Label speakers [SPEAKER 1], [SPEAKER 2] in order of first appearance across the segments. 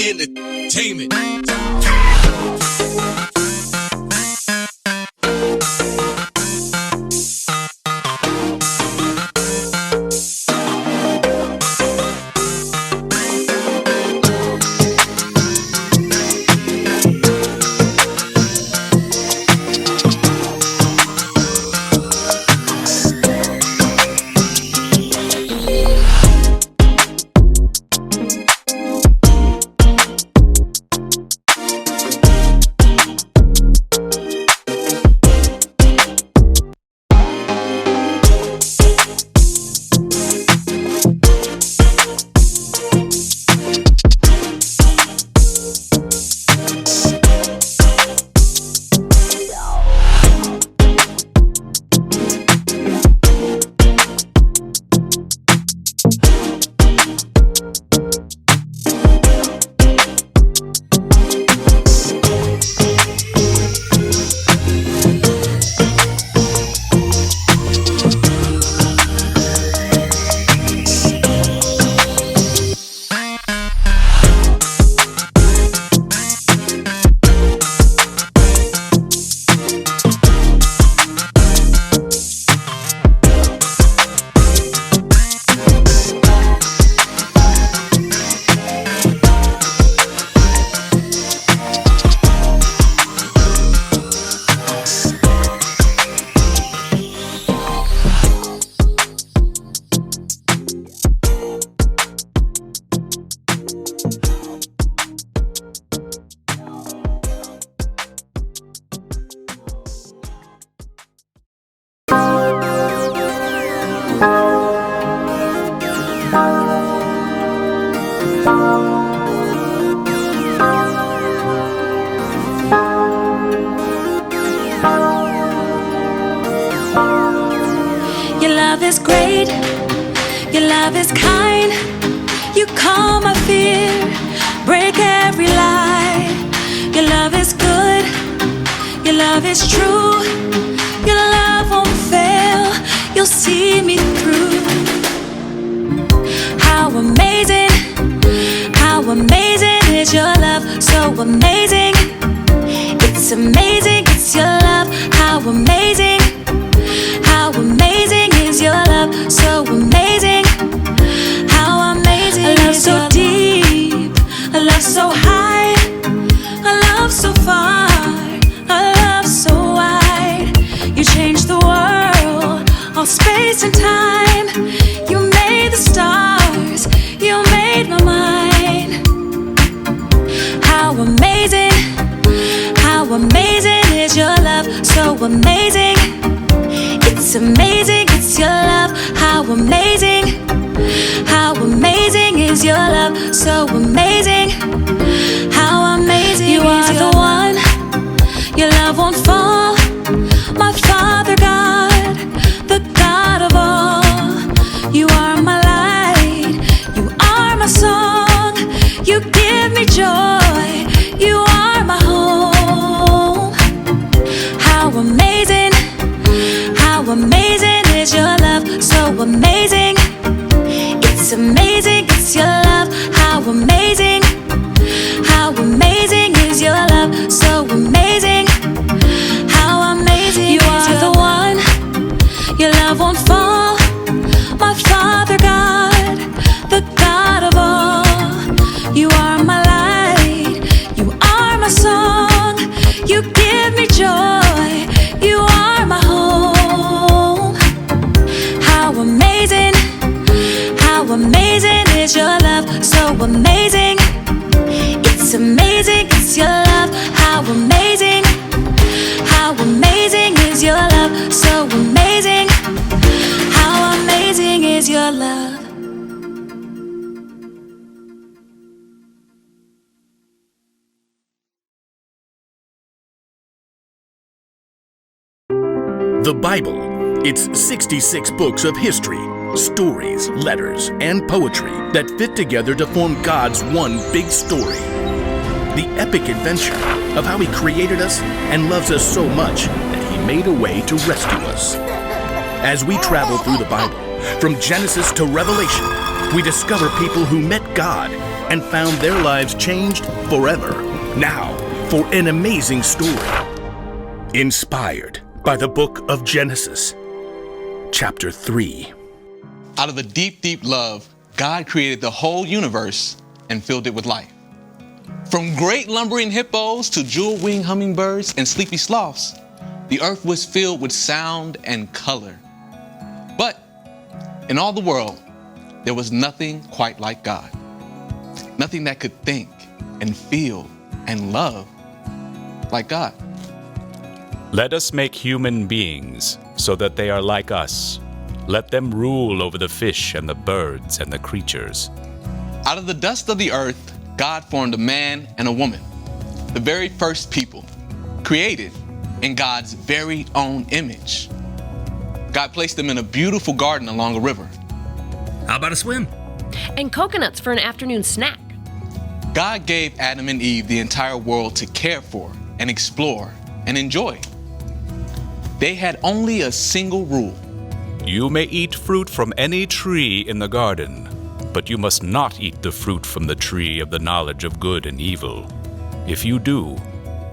[SPEAKER 1] Entertainment.
[SPEAKER 2] Your love is great, your love is kind. You calm my fear, break every lie. Your love is good, your love is true. Your love won't fail, you'll see me through. How amazing is your love, so amazing. It's amazing, it's your love, how amazing is your love, so amazing. How amazing a love is so deep, a love so high, a love so far, a love so wide. You changed the world, all space and time. You made the stars, you made my mind. How amazing is your love, so amazing. It's amazing, it's your love, how amazing is your love, so amazing. How amazing you are the one, your love won't fall. My Father God, the God of all. You are my light, you are my song. You give me joy, you are my home. How amazing is your love, so amazing. It's amazing, it's your love, how amazing is your love, so amazing. How amazing you are the one, your love won't fall. My Father God, the God of all. You are my light, you are my song. You give me joy, you are my home. How amazing is your love, so amazing. It's amazing, it's your love, how amazing is your love, so amazing. How amazing is your love.
[SPEAKER 3] The Bible. It's 66 books of history, stories, letters, and poetry that fit together to form God's one big story. The epic adventure of how He created us and loves us so much that He Almighty made a way to rescue us. As we travel through the Bible, from Genesis to Revelation, we discover people who met God and found their lives changed forever. Now, for an amazing story. Inspired by the book of Genesis, chapter 3.
[SPEAKER 1] Out of a deep, deep love, God created the whole universe and filled it with life. From great lumbering hippos to jewel-winged hummingbirds and sleepy sloths, the earth was filled with sound and color. But in all the world, there was nothing quite like God. Nothing that could think and feel and love like God.
[SPEAKER 4] Let us make human beings so that they are like us. Let them rule over the fish and the birds and the creatures.
[SPEAKER 1] Out of the dust of the earth, God formed a man and a woman, the very first people, created in God's very own image. God placed them in a beautiful garden along a river.
[SPEAKER 5] How about a swim?
[SPEAKER 6] And coconuts for an afternoon snack.
[SPEAKER 1] God gave Adam and Eve the entire world to care for and explore and enjoy. They had only a single rule.
[SPEAKER 4] You may eat fruit from any tree in the garden, but you must not eat the fruit from the tree of the knowledge of good and evil. If you do,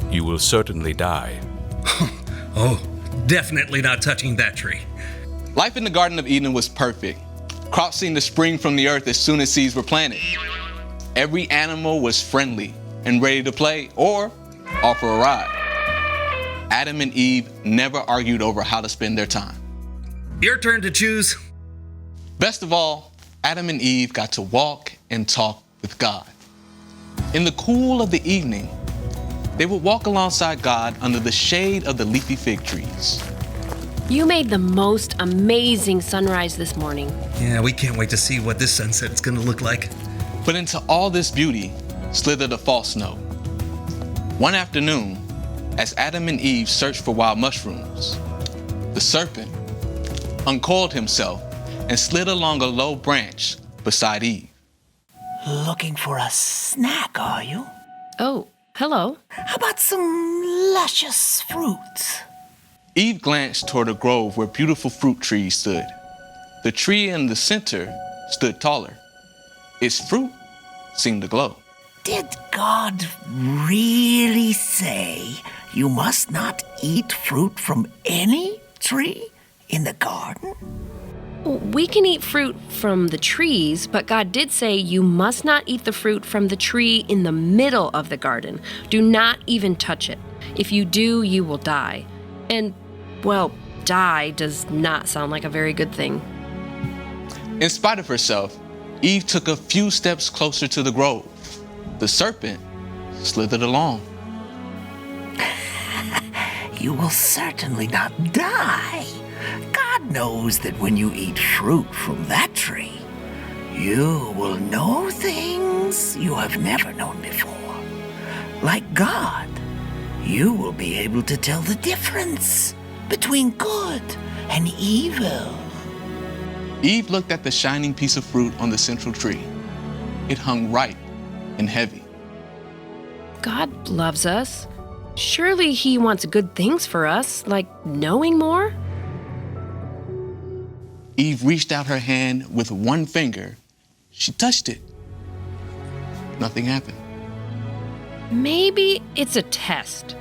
[SPEAKER 4] you will certainly die.
[SPEAKER 5] Oh, definitely not touching that tree.
[SPEAKER 1] Life in the Garden of Eden was perfect. Crops seemed to spring from the earth as soon as seeds were planted. Every animal was friendly and ready to play or offer a ride. Adam and Eve never argued over how to spend their time.
[SPEAKER 5] Your turn to choose.
[SPEAKER 1] Best of all, Adam and Eve got to walk and talk with God. In the cool of the evening, they would walk alongside God under the shade of the leafy fig trees.
[SPEAKER 6] You made the most amazing sunrise this morning.
[SPEAKER 5] Yeah, we can't wait to see what this sunset's gonna look like.
[SPEAKER 1] But into all this beauty slithered a false note. One afternoon, as Adam and Eve searched for wild mushrooms, the serpent uncoiled himself and slid along a low branch beside Eve.
[SPEAKER 7] Looking for a snack, are you?
[SPEAKER 6] Oh, hello.
[SPEAKER 7] How about some luscious fruits?
[SPEAKER 1] Eve glanced toward a grove where beautiful fruit trees stood. The tree in the center stood taller. Its fruit seemed to glow.
[SPEAKER 7] Did God really say you must not eat fruit from any tree in the garden?
[SPEAKER 6] We can eat fruit from the trees, but God did say you must not eat the fruit from the tree in the middle of the garden. Do not even touch it. If you do, you will die. And, well, die does not sound like a very good thing.
[SPEAKER 1] In spite of herself, Eve took a few steps closer to the grove. The serpent slithered along.
[SPEAKER 7] You will certainly not die. God knows that when you eat fruit from that tree, you will know things you have never known before. Like God, you will be able to tell the difference between good and evil.
[SPEAKER 1] Eve looked at the shining piece of fruit on the central tree. It hung ripe and heavy.
[SPEAKER 6] God loves us. Surely He wants good things for us, like knowing more?
[SPEAKER 1] Eve reached out her hand with one finger. She touched it. Nothing happened.
[SPEAKER 6] Maybe it's a test.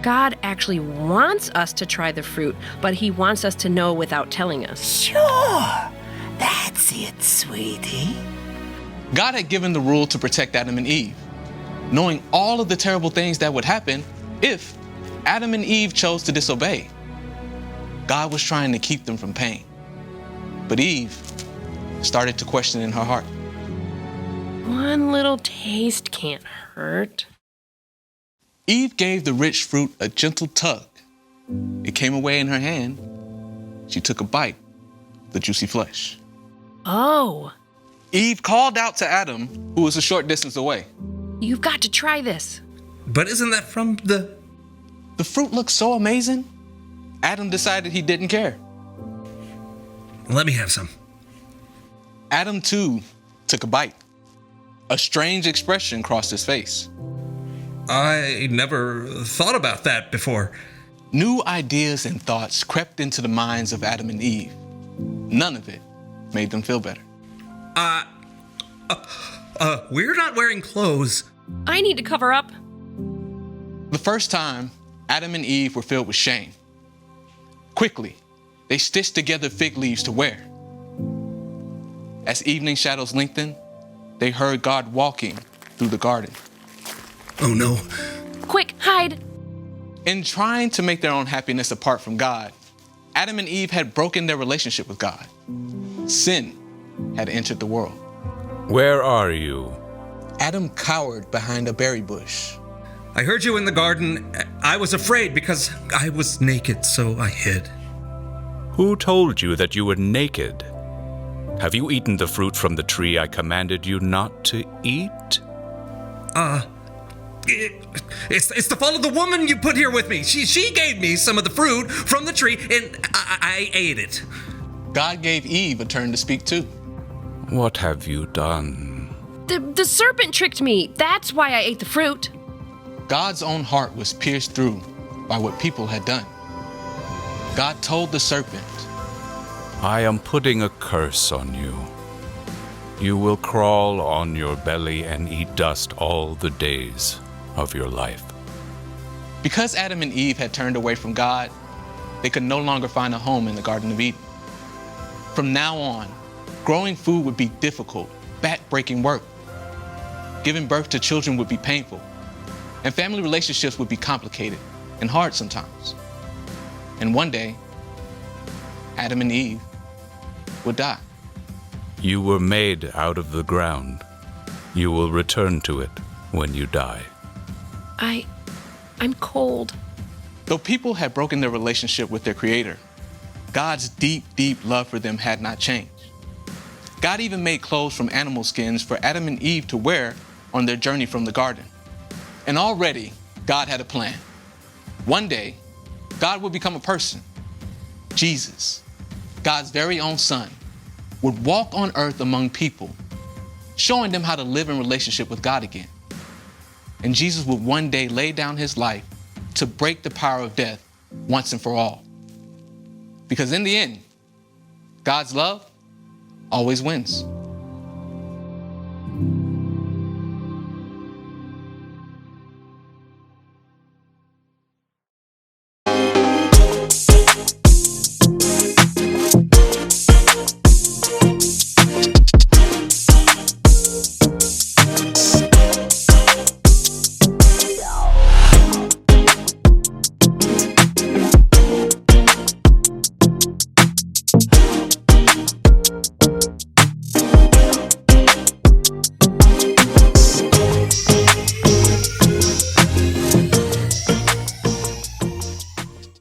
[SPEAKER 6] God actually wants us to try the fruit, but He wants us to know without telling us.
[SPEAKER 7] Sure, that's it, sweetie.
[SPEAKER 1] God had given the rule to protect Adam and Eve, knowing all of the terrible things that would happen if Adam and Eve chose to disobey. God was trying to keep them from pain. But Eve started to question in her heart.
[SPEAKER 6] One little taste can't hurt.
[SPEAKER 1] Eve gave the rich fruit a gentle tug. It came away in her hand. She took a bite of the juicy flesh.
[SPEAKER 6] Oh,
[SPEAKER 1] Eve called out to Adam, who was a short distance away.
[SPEAKER 6] you've got to try this.
[SPEAKER 5] But isn't that from the...
[SPEAKER 1] The fruit looked so amazing, Adam decided he didn't care.
[SPEAKER 5] Let me have some.
[SPEAKER 1] Adam, too, took a bite. A strange expression crossed his face.
[SPEAKER 5] I never thought about that before.
[SPEAKER 1] New ideas and thoughts crept into the minds of Adam and Eve. None of it made them feel better.
[SPEAKER 5] We're not wearing clothes.
[SPEAKER 6] I need to cover up.
[SPEAKER 1] The first time, Adam and Eve were filled with shame. Quickly, they stitched together fig leaves to wear. As evening shadows lengthened, they heard God walking through the garden.
[SPEAKER 5] Oh no.
[SPEAKER 6] Quick, hide.
[SPEAKER 1] In trying to make their own happiness apart from God, Adam and Eve had broken their relationship with God. Sin had entered the world.
[SPEAKER 4] Where are you?
[SPEAKER 1] Adam cowered behind a berry bush.
[SPEAKER 5] I heard you in the garden. I was afraid because I was naked, so I hid.
[SPEAKER 4] Who told you that you were naked? Have you eaten the fruit from the tree I commanded you not to eat?
[SPEAKER 5] It's the fault of the woman you put here with me. She gave me some of the fruit from the tree, and I ate it.
[SPEAKER 1] God gave Eve a turn to speak too.
[SPEAKER 4] What have you done?
[SPEAKER 6] The serpent tricked me. That's why I ate the fruit.
[SPEAKER 1] God's own heart was pierced through by what people had done. God told the serpent,
[SPEAKER 4] I am putting a curse on you. You will crawl on your belly and eat dust all the days of your life.
[SPEAKER 1] because Adam and Eve had turned away from God, they could no longer find a home in the Garden of Eden. From now on, growing food would be difficult, back-breaking work. Giving birth to children would be painful, and family relationships would be complicated and hard sometimes. And one day, Adam and Eve would die.
[SPEAKER 4] You were made out of the ground. You will return to it when you die.
[SPEAKER 6] I'm cold.
[SPEAKER 1] Though people had broken their relationship with their Creator, God's deep, deep love for them had not changed. God even made clothes from animal skins for Adam and Eve to wear on their journey from the garden. And already, God had a plan. One day, God would become a person. Jesus, God's very own Son, would walk on earth among people, showing them how to live in relationship with God again. And Jesus would one day lay down his life to break the power of death once and for all. Because in the end, God's love always wins.